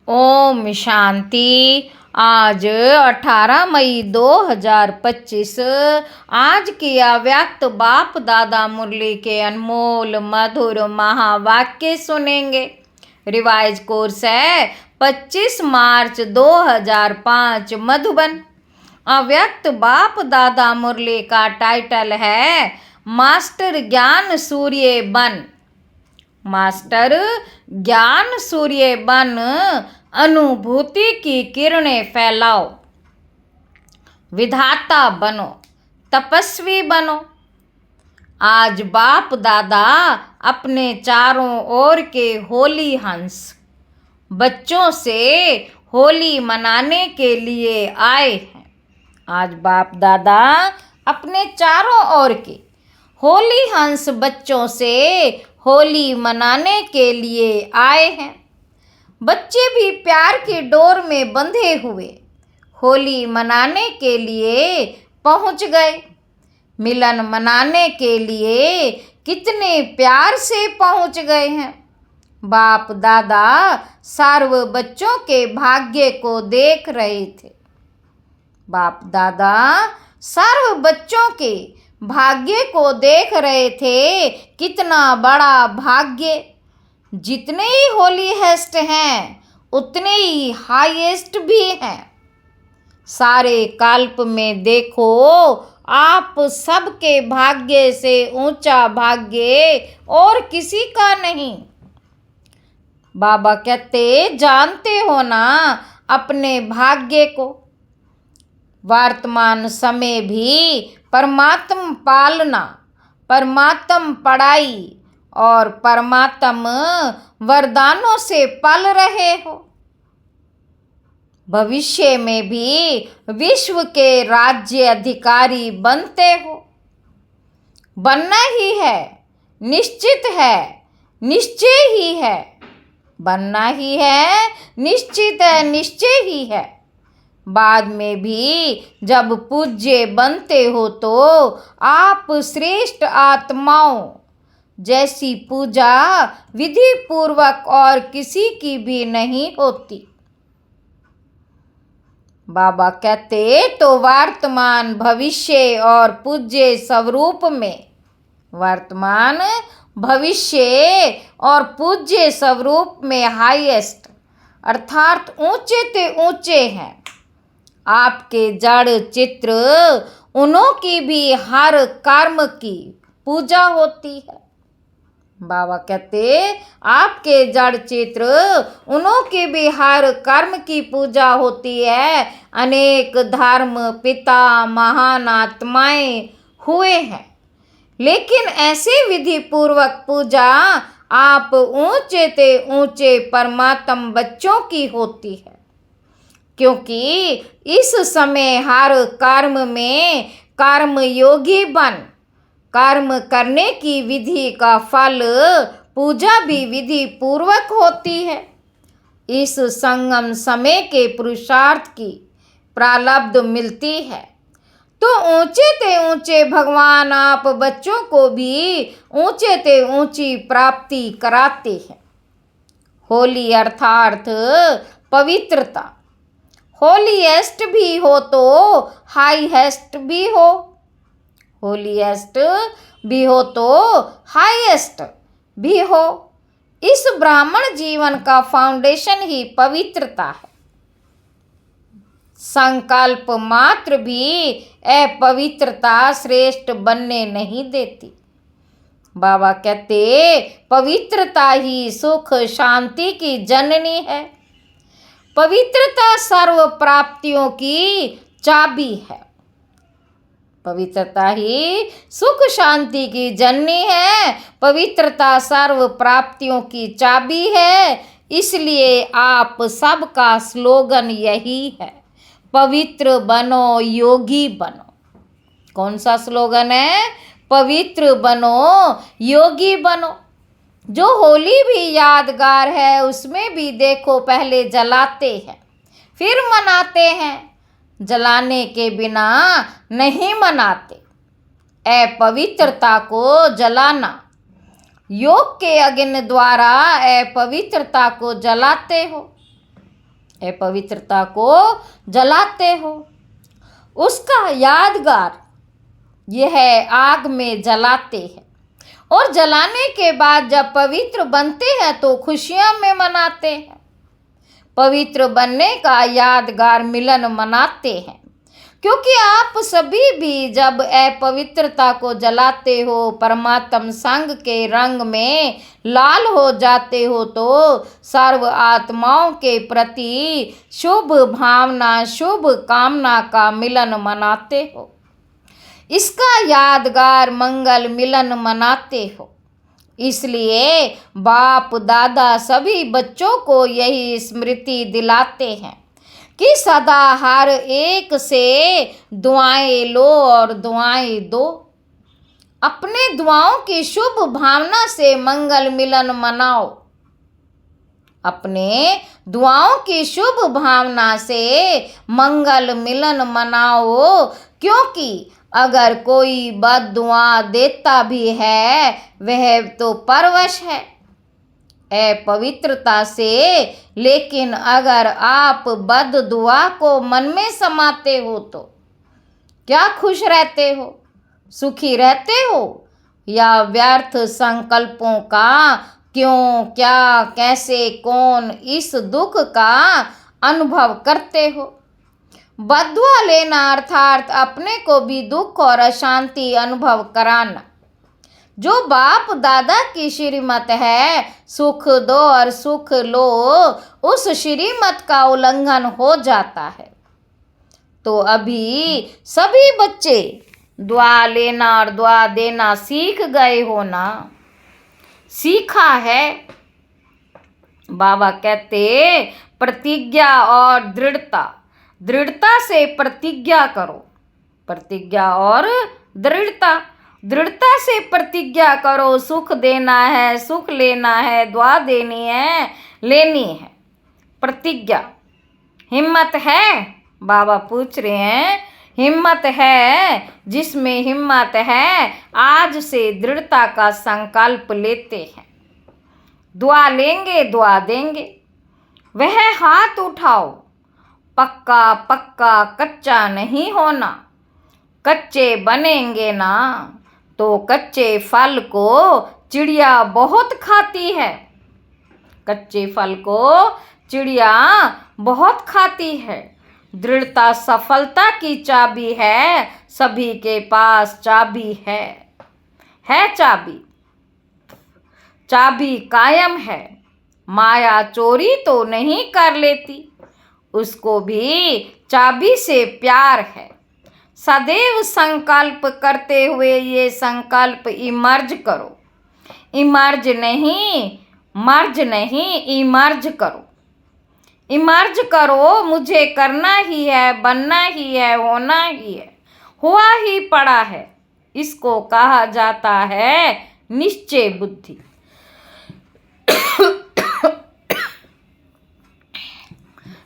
ओम शांति। आज 18 मई 2025 आज की अव्यक्त बाप दादा मुरली के अनमोल मधुर महावाक्य सुनेंगे। रिवाइज कोर्स है 25 मार्च 2005 मधुबन। अव्यक्त बाप दादा मुरली का टाइटल है मास्टर ज्ञान सूर्य बन। मास्टर ज्ञान सूर्य बन, अनुभूति की किरणें फैलाओ। विधाता बनो, तपस्वी बनो। आज बाप दादा अपने चारों ओर के होली हंस बच्चों से होली मनाने के लिए आए हैं। आज बाप दादा अपने चारों ओर के होली हंस बच्चों से होली मनाने के लिए आए हैं। बच्चे भी प्यार की डोर में बंधे हुए होली मनाने के लिए पहुंच गए। मिलन मनाने के लिए कितने प्यार से पहुंच गए हैं। बाप दादा सर्व बच्चों के भाग्य को देख रहे थे। बाप दादा सर्व बच्चों के भाग्य को देख रहे थे। कितना बड़ा भाग्य। जितने ही होलीएस्ट हैं उतने ही हाईएस्ट भी हैं। सारे कल्प में देखो, आप सबके भाग्य से ऊंचा भाग्य और किसी का नहीं। बाबा कहते जानते हो ना अपने भाग्य को। वर्तमान समय भी परमात्म पालना, परमात्म पढ़ाई और परमात्म वरदानों से पल रहे हो। भविष्य में भी विश्व के राज्य अधिकारी बनते हो। बनना ही है, निश्चित है, निश्चय ही है। बनना ही है, निश्चित है, निश्चय ही है। बाद में भी जब पूज्य बनते हो तो आप श्रेष्ठ आत्माओं जैसी पूजा विधि पूर्वक और किसी की भी नहीं होती। बाबा कहते तो वर्तमान, भविष्य और पूज्य स्वरूप में, वर्तमान, भविष्य और पूज्य स्वरूप में हाईएस्ट अर्थात ऊंचे ते ऊंचे हैं। आपके जड़ चित्र उन्हों की भी हर कर्म की पूजा होती है। बाबा कहते आपके जड़ चित्र उन्हों की भी हर कर्म की पूजा होती है। अनेक धर्म पिता महान आत्माएं हुए हैं, लेकिन ऐसे विधि पूर्वक पूजा आप ऊंचे ते ऊंचे परमात्म बच्चों की होती है। क्योंकि इस समय हर कर्म में कर्म योगी बन, कर्म करने की विधि का फल पूजा भी विधि पूर्वक होती है। इस संगम समय के पुरुषार्थ की प्रारब्ध मिलती है तो ऊंचे ते ऊंचे भगवान आप बच्चों को भी ऊंचे ते ऊंची प्राप्ति कराते हैं। होली अर्थात पवित्रता। होलीएस्ट भी हो तो हाईएस्ट भी हो। होलीएस्ट भी हो तो हाईएस्ट भी हो। इस ब्राह्मण जीवन का फाउंडेशन ही पवित्रता है। संकल्प मात्र भी अपवित्रता श्रेष्ठ बनने नहीं देती। बाबा कहते पवित्रता ही सुख शांति की जननी है। पवित्रता सर्व प्राप्तियों की चाबी है। पवित्रता ही सुख शांति की जननी है। पवित्रता सर्व प्राप्तियों की चाबी है। इसलिए आप सबका स्लोगन यही है, पवित्र बनो, योगी बनो। कौन सा स्लोगन है? पवित्र बनो, योगी बनो। जो होली भी यादगार है उसमें भी देखो पहले जलाते हैं फिर मनाते हैं। जलाने के बिना नहीं मनाते। अपवित्रता को जलाना, योग के अग्नि द्वारा अपवित्रता को जलाते हो। अपवित्रता को जलाते हो, उसका यादगार यह आग में जलाते हैं और जलाने के बाद जब पवित्र बनते हैं तो खुशियां में मनाते हैं। पवित्र बनने का यादगार मिलन मनाते हैं, क्योंकि आप सभी भी जब अपवित्रता को जलाते हो, परमात्म संग के रंग में लाल हो जाते हो, तो सर्व आत्माओं के प्रति शुभ भावना, शुभ कामना का मिलन मनाते हो। इसका यादगार मंगल मिलन मनाते हो। इसलिए बाप दादा सभी बच्चों को यही स्मृति दिलाते हैं कि सदा हर एक से दुआएं लो और दुआएं दो। अपने दुआओं की शुभ भावना से मंगल मिलन मनाओ। अपने दुआओं की शुभ भावना से मंगल मिलन मनाओ, क्योंकि अगर कोई बद्दुआ देता भी है वह तो परवश है अपवित्रता से, लेकिन अगर आप बद्दुआ को मन में समाते हो तो क्या खुश रहते हो, सुखी रहते हो, या व्यर्थ संकल्पों का क्यों, क्या, कैसे, कौन इस दुख का अनुभव करते हो। बद्दुआ लेना अर्थात अपने को भी दुख और अशांति अनुभव कराना। जो बाप दादा की श्रीमत है, सुख दो और सुख लो, उस श्रीमत का उल्लंघन हो जाता है। तो अभी सभी बच्चे दुआ लेना और दुआ देना सीख गए हो ना, सीखा है। बाबा कहते प्रतिज्ञा और दृढ़ता, दृढ़ता से प्रतिज्ञा करो, प्रतिज्ञा और दृढ़ता, दृढ़ता से प्रतिज्ञा करो। सुख देना है, सुख लेना है, दुआ देनी है, लेनी है। प्रतिज्ञा, हिम्मत है? बाबा पूछ रहे हैं, हिम्मत है? जिसमें हिम्मत है आज से दृढ़ता का संकल्प लेते हैं। दुआ लेंगे, दुआ देंगे। वह हाथ उठाओ, पक्का पक्का कच्चा नहीं होना। कच्चे बनेंगे ना तो कच्चे फल को चिड़िया बहुत खाती है। कच्चे फल को चिड़िया बहुत खाती है। दृढ़ता सफलता की चाबी है, सभी के पास चाबी है चाबी। चाबी कायम है, माया चोरी तो नहीं कर लेती, उसको भी चाबी से प्यार है। सदैव संकल्प करते हुए ये संकल्प इमर्ज करो, इमर्ज नहीं, मर्ज नहीं, इमर्ज करो। इमर्ज करो, मुझे करना ही है, बनना ही है, होना ही है, हुआ ही पड़ा है। इसको कहा जाता है निश्चय बुद्धि।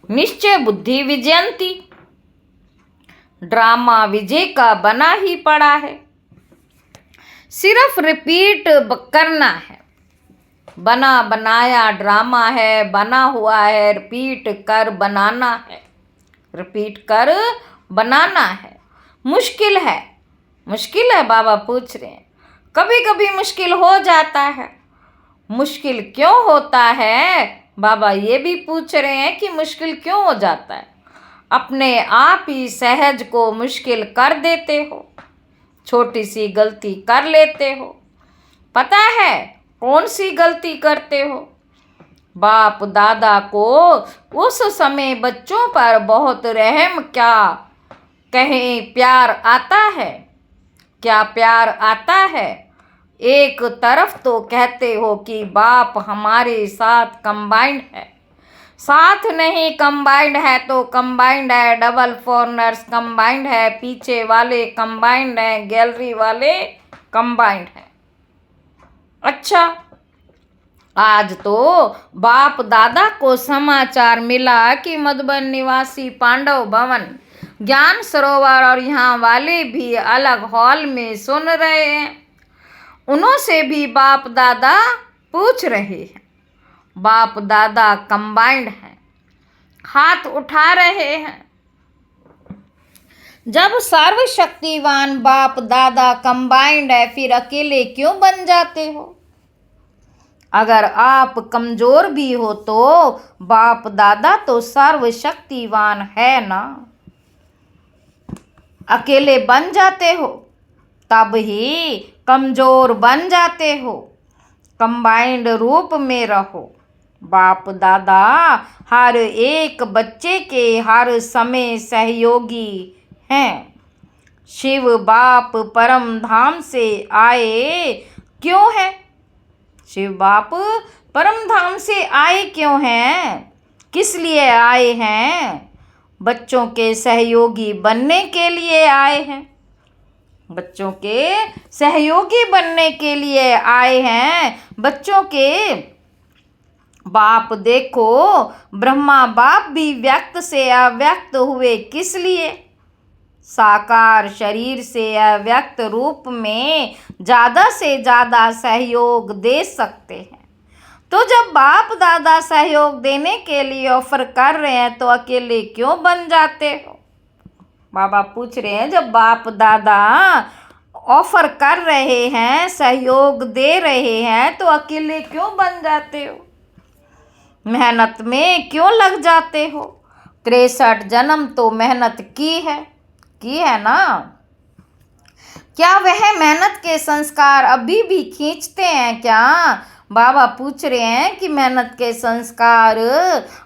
निश्चय बुद्धि विजयंती। ड्रामा विजय का बना ही पड़ा है, सिर्फ रिपीट करना है। बना बनाया ड्रामा है, बना हुआ है, रिपीट कर बनाना है, रिपीट कर बनाना है। मुश्किल है, मुश्किल है? बाबा पूछ रहे हैं। कभी कभी मुश्किल हो जाता है। मुश्किल क्यों होता है? बाबा ये भी पूछ रहे हैं कि मुश्किल क्यों हो जाता है। अपने आप ही सहज को मुश्किल कर देते हो, छोटी सी गलती कर लेते हो। पता है कौन सी गलती करते हो? बाप दादा को उस समय बच्चों पर बहुत रहम, क्या कहें, प्यार आता है। क्या प्यार आता है? एक तरफ तो कहते हो कि बाप हमारे साथ कंबाइंड है, साथ नहीं कंबाइंड है तो कंबाइंड है, डबल फॉरनर्स कंबाइंड है, पीछे वाले कंबाइंड है, गैलरी वाले कंबाइंड है। अच्छा, आज तो बाप दादा को समाचार मिला कि मधुबन निवासी पांडव भवन, ज्ञान सरोवर और यहाँ वाले भी अलग हॉल में सुन रहे हैं। उन्हों से भी बाप दादा पूछ रहे हैं। बाप दादा कंबाइंड हैं, हाथ उठा रहे हैं। जब सर्वशक्तिवान बाप दादा कंबाइंड है, फिर अकेले क्यों बन जाते हो? अगर आप कमजोर भी हो तो बाप दादा तो सर्वशक्तिवान है ना। अकेले बन जाते हो तब ही कमजोर बन जाते हो। कंबाइंड रूप में रहो। बाप दादा हर एक बच्चे के हर समय सहयोगी हैं। शिव बाप परम धाम से आए क्यों हैं? शिव बाप परम धाम से आए क्यों हैं? किस लिए आए हैं? बच्चों के सहयोगी बनने के लिए आए हैं। बच्चों के सहयोगी बनने के लिए आए हैं। बच्चों के बाप देखो, ब्रह्मा बाप भी व्यक्त से अव्यक्त हुए किस लिए? साकार शरीर से अव्यक्त रूप में ज़्यादा से ज़्यादा सहयोग दे सकते हैं। तो जब बाप दादा सहयोग देने के लिए ऑफर कर रहे हैं तो अकेले क्यों बन जाते हो? बाबा पूछ रहे हैं, जब बाप दादा ऑफर कर रहे हैं, सहयोग दे रहे हैं, तो अकेले क्यों बन जाते हो? मेहनत में क्यों लग जाते हो? 63 जन्म तो मेहनत की है ना। क्या वह मेहनत के संस्कार अभी भी खींचते हैं क्या? बाबा पूछ रहे हैं कि मेहनत के संस्कार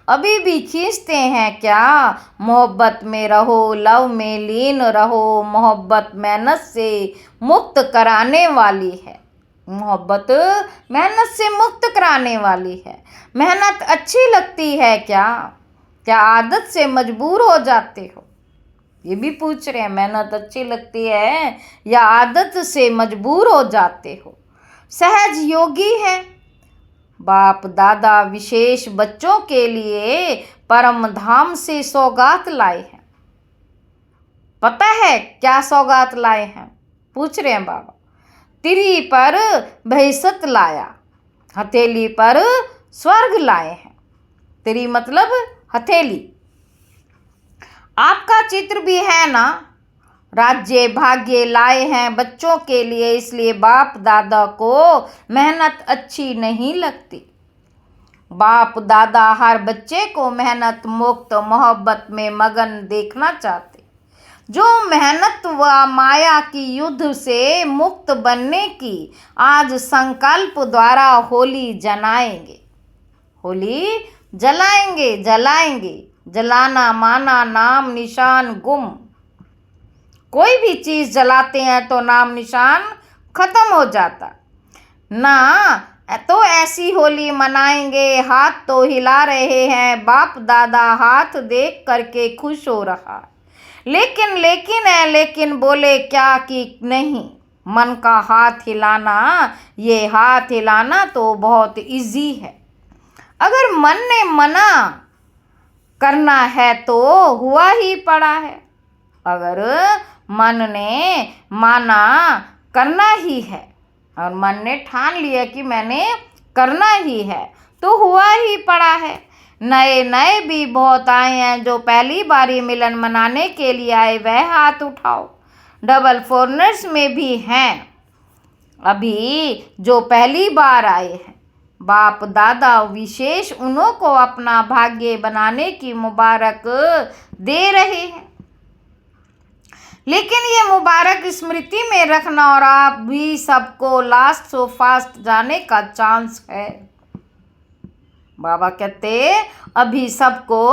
अभी भी खींचते हैं क्या? मोहब्बत में रहो, लव में लीन रहो। मोहब्बत मेहनत से मुक्त कराने वाली है। मोहब्बत मेहनत से मुक्त कराने वाली है। मेहनत अच्छी लगती है क्या? क्या आदत से मजबूर हो जाते हो? ये भी पूछ रहे हैं, मेहनत अच्छी लगती है या आदत से मजबूर हो जाते हो? सहज योगी है। बाप दादा विशेष बच्चों के लिए परम धाम से सौगात लाए हैं। पता है क्या सौगात लाए हैं? पूछ रहे हैं बाबा। तिरी पर बहिसत लाया, हथेली पर स्वर्ग लाए हैं। तिरी मतलब हथेली। आपका चित्र भी है ना। राज्य भाग्य लाए हैं बच्चों के लिए, इसलिए बाप दादा को मेहनत अच्छी नहीं लगती। बाप दादा हर बच्चे को मेहनत मुक्त मोहब्बत में मगन देखना चाहते, जो मेहनत व माया की युद्ध से मुक्त बनने की आज संकल्प द्वारा होली जलाएंगे। होली जलाएंगे। जलाना माना नाम निशान गुम। कोई भी चीज़ जलाते हैं तो नाम निशान खत्म हो जाता ना। तो ऐसी होली मनाएंगे। हाथ तो हिला रहे हैं, बाप दादा हाथ देख करके खुश हो रहा है। लेकिन बोले क्या कि नहीं, मन का हाथ हिलाना, ये हाथ हिलाना तो बहुत इजी है। अगर मन ने मना करना है तो हुआ ही पड़ा है। अगर मन ने माना करना ही है और मन ने ठान लिया कि मैंने करना ही है तो हुआ ही पड़ा है। नए भी बहुत आए हैं। जो पहली बारी मिलन मनाने के लिए आए वह हाथ उठाओ। डबल फॉरनर्स में भी हैं अभी जो पहली बार आए हैं। बाप दादा विशेष उन्हों को अपना भाग्य बनाने की मुबारक दे रहे हैं। लेकिन ये मुबारक स्मृति में रखना, और आप भी सबको लास्ट सो फास्ट जाने का चांस है। बाबा कहते अभी सबको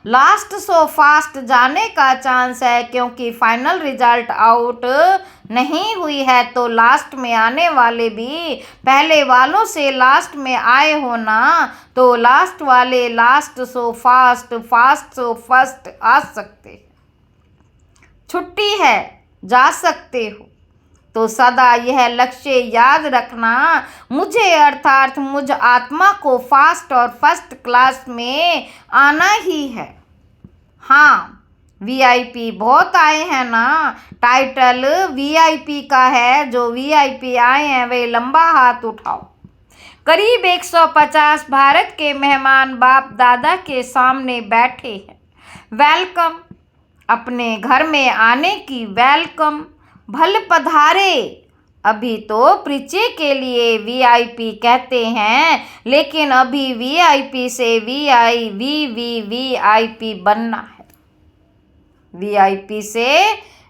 लास्ट सो फास्ट जाने का चांस है, क्योंकि फाइनल रिजल्ट आउट नहीं हुई है तो लास्ट में आने वाले भी पहले वालों से लास्ट में आए हो ना, तो लास्ट वाले last so fast, fast so first आ सकते। छुट्टी है, जा सकते हो। तो सदा यह लक्ष्य याद रखना, मुझे अर्थात मुझ आत्मा को फास्ट और फर्स्ट क्लास में आना ही है। हाँ, वीआईपी बहुत आए हैं ना। टाइटल वीआईपी का है। जो वीआईपी आए हैं वे लंबा हाथ उठाओ। करीब 150 भारत के मेहमान बाप दादा के सामने बैठे हैं। वेलकम, अपने घर में आने की वेलकम, भल पधारे। अभी तो परिचय के लिए वीआईपी कहते हैं, लेकिन अभी वीआईपी से वीआईपी बनना है। वीआईपी से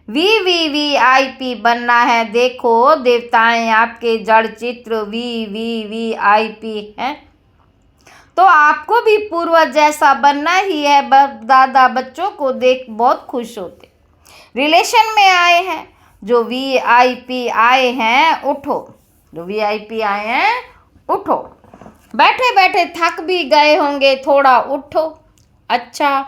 वीआईपी बनना है। देखो देवताएं आपके जड़ चित्र वीआईपी हैं, तो आपको भी पूर्वज जैसा बनना ही है। दादा बच्चों को देख बहुत खुश होते। रिलेशन में आए हैं, जो वीआईपी आए हैं उठो, जो वीआईपी आए हैं उठो। बैठे बैठे थक भी गए होंगे, थोड़ा उठो। अच्छा,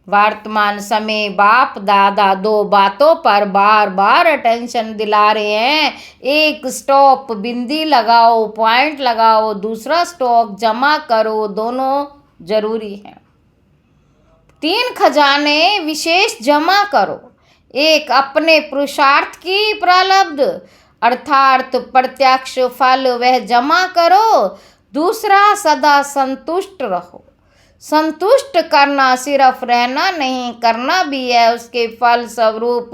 वर्तमान समय बाप दादा दो बातों पर बार बार अटेंशन दिला रहे हैं। एक, स्टॉप बिंदी लगाओ, पॉइंट लगाओ। दूसरा, स्टॉक जमा करो। दोनों जरूरी हैं। 3 खजाने विशेष जमा करो। एक, अपने पुरुषार्थ की प्रारब्ध अर्थात प्रत्यक्ष फल वह जमा करो। दूसरा, सदा संतुष्ट रहो। संतुष्ट करना सिर्फ रहना नहीं, करना भी है। उसके फल स्वरूप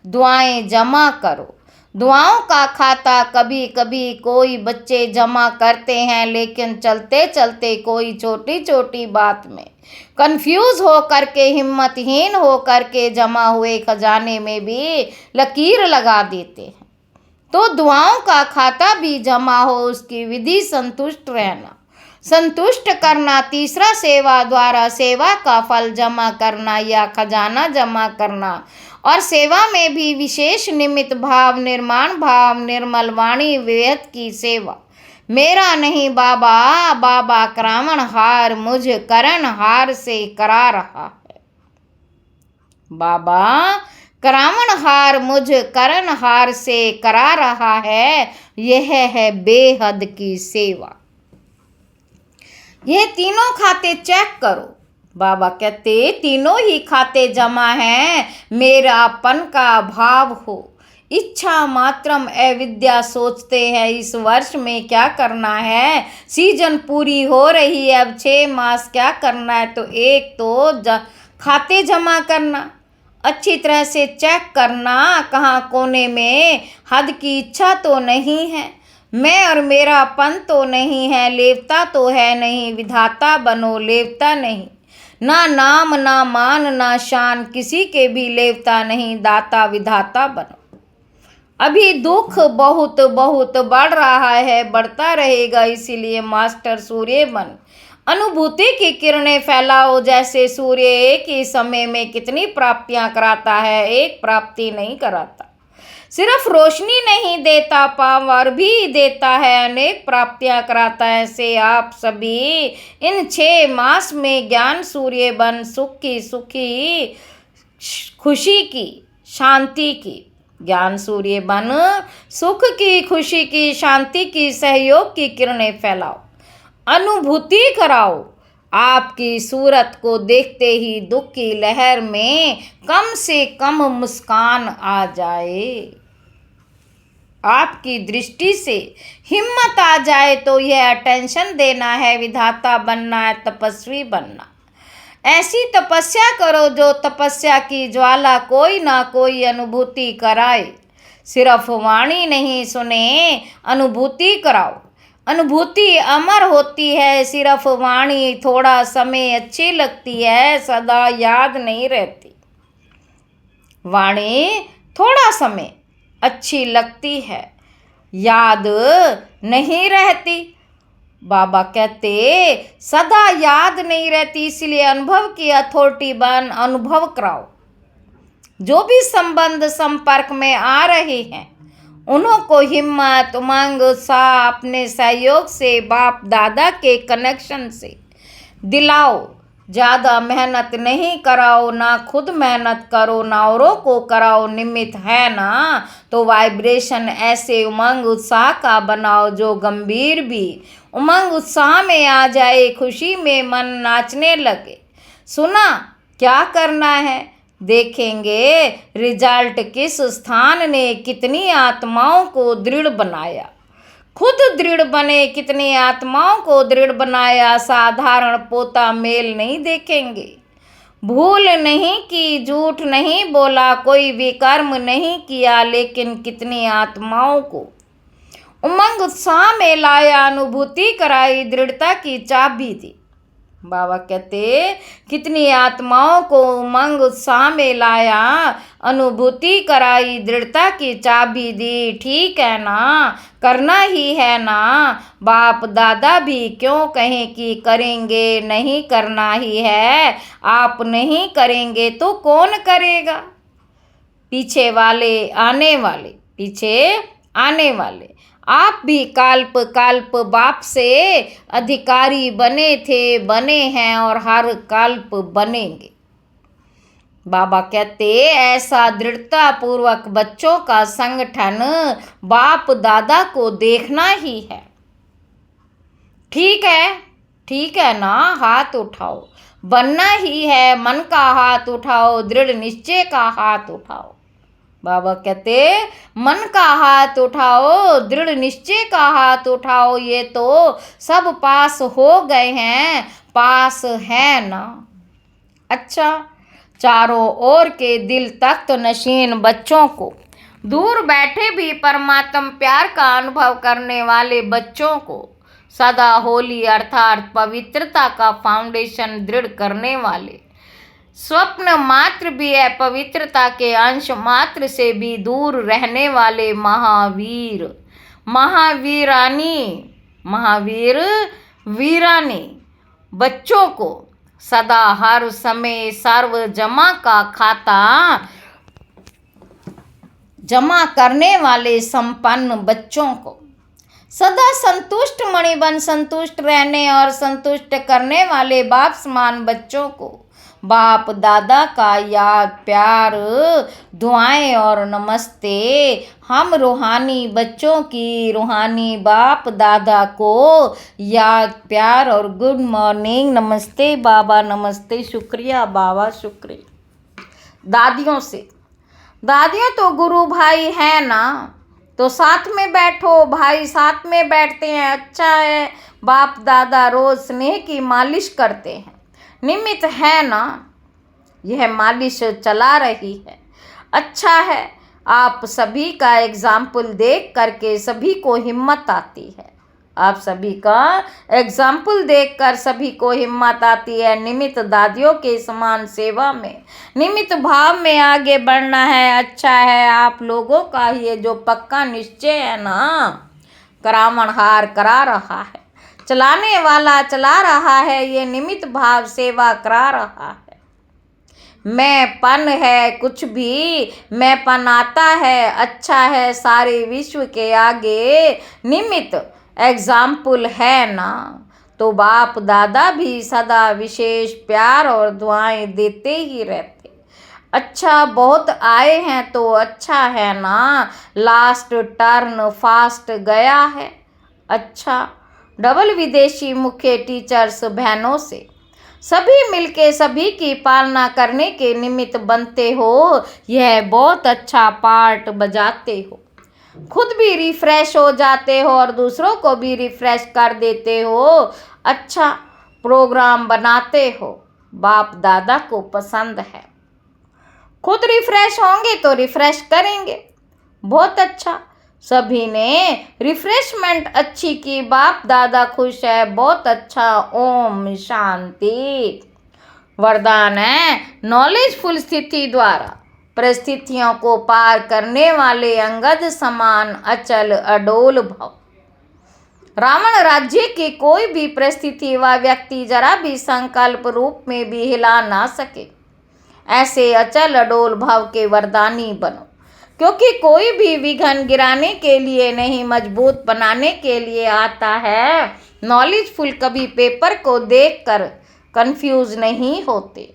दुआएं जमा करो। दुआओं का खाता कभी कभी कोई बच्चे जमा करते हैं, लेकिन चलते चलते कोई छोटी छोटी बात में कंफ्यूज हो करके, हिम्मतहीन हो करके जमा हुए खजाने में भी लकीर लगा देते हैं। तो दुआओं का खाता भी जमा हो, उसकी विधि संतुष्ट रहना, संतुष्ट करना। तीसरा, सेवा द्वारा सेवा का फल जमा करना या खजाना जमा करना। और सेवा में भी विशेष निमित्त भाव, निर्माण भाव, निर्मल वाणी, विवेक की सेवा। मेरा नहीं बाबा, बाबा करावण हार मुझ करण हार से करा रहा है। बाबा करावण हार मुझ करण हार से करा रहा है। यह है बेहद की सेवा। ये तीनों खाते चेक करो। बाबा कहते तीनों ही खाते जमा हैं। मेरापन का भाव हो, इच्छा मात्रम अविद्या। सोचते हैं इस वर्ष में क्या करना है, सीजन पूरी हो रही है, अब 6 मास क्या करना है। तो एक तो खाते जमा करना, अच्छी तरह से चेक करना कहाँ कोने में हद की इच्छा तो नहीं है, मैं और मेरापन तो नहीं है, लेवता तो है नहीं। विधाता बनो, लेवता नहीं। ना नाम ना मान ना शान, किसी के भी लेवता नहीं। दाता विधाता बनो। अभी दुख बहुत बहुत बढ़ रहा है, बढ़ता रहेगा, इसीलिए मास्टर सूर्य बन अनुभूति की किरणें फैलाओ। जैसे सूर्य एक ही समय में कितनी प्राप्तियां कराता है, एक प्राप्ति नहीं कराता। सिर्फ रोशनी नहीं देता, पावर भी देता है, अनेक प्राप्तियां कराता है। ऐसे आप सभी इन 6 मास में ज्ञान सूर्य बन सुखी सुखी, खुशी की, शांति की। ज्ञान सूर्य बन सुख की, खुशी की, शांति की, सहयोग की किरणें फैलाओ, अनुभूति कराओ। आपकी सूरत को देखते ही दुख की लहर में कम से कम मुस्कान आ जाए, आपकी दृष्टि से हिम्मत आ जाए। तो यह अटेंशन देना है, विधाता बनना है, तपस्वी बनना। ऐसी तपस्या करो जो तपस्या की ज्वाला कोई ना कोई अनुभूति कराए। सिर्फ वाणी नहीं सुने, अनुभूति कराओ। अनुभूति अमर होती है, सिर्फ वाणी थोड़ा समय अच्छी लगती है, सदा याद नहीं रहती। वाणी थोड़ा समय अच्छी लगती है, याद नहीं रहती। बाबा कहते सदा याद नहीं रहती, इसलिए अनुभव की अथॉरिटी बन, अनुभव कराओ। जो भी संबंध संपर्क में आ रहे हैं, उन्हों को हिम्मत, उमंग, उत्साह अपने सहयोग से, बाप दादा के कनेक्शन से दिलाओ। ज़्यादा मेहनत नहीं कराओ, ना खुद मेहनत करो, ना औरों को कराओ। निमित्त है ना, तो वाइब्रेशन ऐसे उमंग उत्साह का बनाओ जो गंभीर भी उमंग उत्साह में आ जाए, खुशी में मन नाचने लगे। सुना क्या करना है, देखेंगे रिजल्ट किस स्थान ने कितनी आत्माओं को दृढ़ बनाया। खुद दृढ़ बने, कितनी आत्माओं को दृढ़ बनाया, साधारण पोता मेल नहीं देखेंगे। भूल नहीं की, झूठ नहीं बोला, कोई विकर्म नहीं किया, लेकिन कितनी आत्माओं को उमंग उत्साह में लाया, अनुभूति कराई, दृढ़ता की चाबी दी। बाबा कहते कितनी आत्माओं को उमंग उत्साह में लाया, अनुभूति कराई, दृढ़ता की चाबी दी। ठीक है ना, करना ही है ना। बाप दादा भी क्यों कहें कि करेंगे, नहीं करना ही है। आप नहीं करेंगे तो कौन करेगा? पीछे वाले आने वाले, पीछे आने वाले। आप भी काल्प बाप से अधिकारी बने थे, बने हैं और हर काल्प बनेंगे। बाबा कहते ऐसा दृढ़ता पूर्वक बच्चों का संगठन बाप दादा को देखना ही है। ठीक है ना, हाथ उठाओ। बनना ही है, मन का हाथ उठाओ, दृढ़ निश्चय का हाथ उठाओ। बाबा कहते मन का हाथ उठाओ, दृढ़ निश्चय का हाथ उठाओ। ये तो सब पास हो गए हैं, पास है ना। अच्छा, चारों ओर के दिल तख्त नशीन बच्चों को, दूर बैठे भी परमात्म प्यार का अनुभव करने वाले बच्चों को, सदा होली अर्थात पवित्रता का फाउंडेशन दृढ़ करने वाले, स्वप्न मात्र भी है, पवित्रता के अंश मात्र से भी दूर रहने वाले महावीर, महावीरानी, महावीर वीरानी बच्चों को सदा हर समय सर्व जमा का खाता जमा करने वाले संपन्न बच्चों को, सदा संतुष्ट मणिबन संतुष्ट रहने और संतुष्ट करने वाले बाप समान बच्चों को, बाप दादा का याद प्यार दुआएं और नमस्ते। हम रूहानी बच्चों की रूहानी बाप दादा को याद प्यार और गुड मॉर्निंग, नमस्ते बाबा, नमस्ते, शुक्रिया बाबा, शुक्रिया। दादियों से, दादियों तो गुरु भाई है ना, तो साथ में बैठो, भाई साथ में बैठते हैं, अच्छा है। बाप दादा रोज स्नेह की मालिश करते हैं, निमित्त है ना, यह मालिश चला रही है, अच्छा है। आप सभी का एग्जाम्पल देख करके सभी को हिम्मत आती है, आप सभी का एग्जाम्पल देखकर सभी को हिम्मत आती है। निमित्त दादियों के समान सेवा में, निमित्त भाव में आगे बढ़ना है, अच्छा है। आप लोगों का ये जो पक्का निश्चय है ना, करावनहार करा रहा है, चलाने वाला चला रहा है, ये निमित्त भाव सेवा करा रहा है। मैंपन है कुछ भी, मैंपन आता है, अच्छा है। सारे विश्व के आगे निमित्त एग्जाम्पल है ना, तो बाप दादा भी सदा विशेष प्यार और दुआएं देते ही रहते। अच्छा, बहुत आए हैं तो अच्छा है ना, लास्ट टर्न फास्ट गया है, अच्छा। डबल विदेशी मुख्य टीचर्स बहनों से सभी मिलके सभी की पालना करने के निमित्त बनते हो, यह बहुत अच्छा पार्ट बजाते हो, खुद भी रिफ्रेश हो जाते हो और दूसरों को भी रिफ्रेश कर देते हो, अच्छा प्रोग्राम बनाते हो, बाप दादा को पसंद है। खुद रिफ्रेश होंगे तो रिफ्रेश करेंगे, बहुत अच्छा। सभी ने रिफ्रेशमेंट अच्छी की, बाप दादा खुश है, बहुत अच्छा। ओम शांति। वरदान है नॉलेजफुल स्थिति द्वारा परिस्थितियों को पार करने वाले अंगद समान अचल अडोल भव। रावण राज्य की कोई भी परिस्थिति व व्यक्ति जरा भी संकल्प रूप में भी हिला ना सके, ऐसे अचल अडोल भाव के वरदानी बनो, क्योंकि कोई भी विघन गिराने के लिए नहीं, मजबूत बनाने के लिए आता है। नॉलेजफुल कभी पेपर को देखकर कंफ्यूज नहीं होते।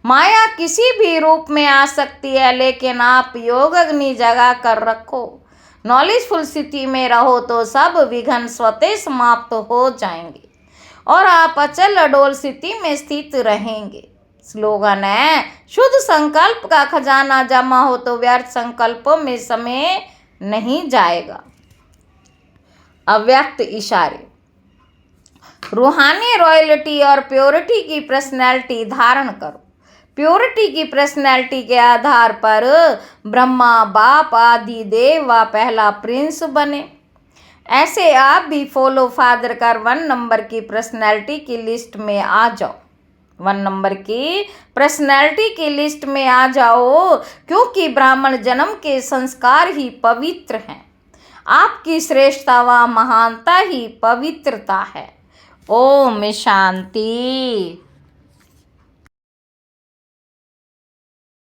माया किसी भी रूप में आ सकती है, लेकिन आप योग अग्नि जगा कर रखो, नॉलेजफुल स्थिति में रहो तो सब विघन स्वतः समाप्त हो जाएंगे और आप अचल अडोल स्थिति में स्थित रहेंगे। स्लोगन है शुद्ध संकल्प का खजाना जमा हो तो व्यर्थ संकल्पों में समय नहीं जाएगा। अव्यक्त इशारे। रूहानी रॉयल्टी और प्योरिटी की पर्सनैलिटी धारण करो। प्योरिटी की पर्सनैलिटी के आधार पर ब्रह्मा बाप आदि देव व पहला प्रिंस बने। ऐसे आप भी फॉलो फादर कर 1 नंबर की पर्सनैलिटी की लिस्ट में आ जाओ। 1 नंबर की पर्सनैलिटी की लिस्ट में आ जाओ, क्योंकि ब्राह्मण जन्म के संस्कार ही पवित्र हैं। आपकी श्रेष्ठता व महानता ही पवित्रता है। ओम शांति।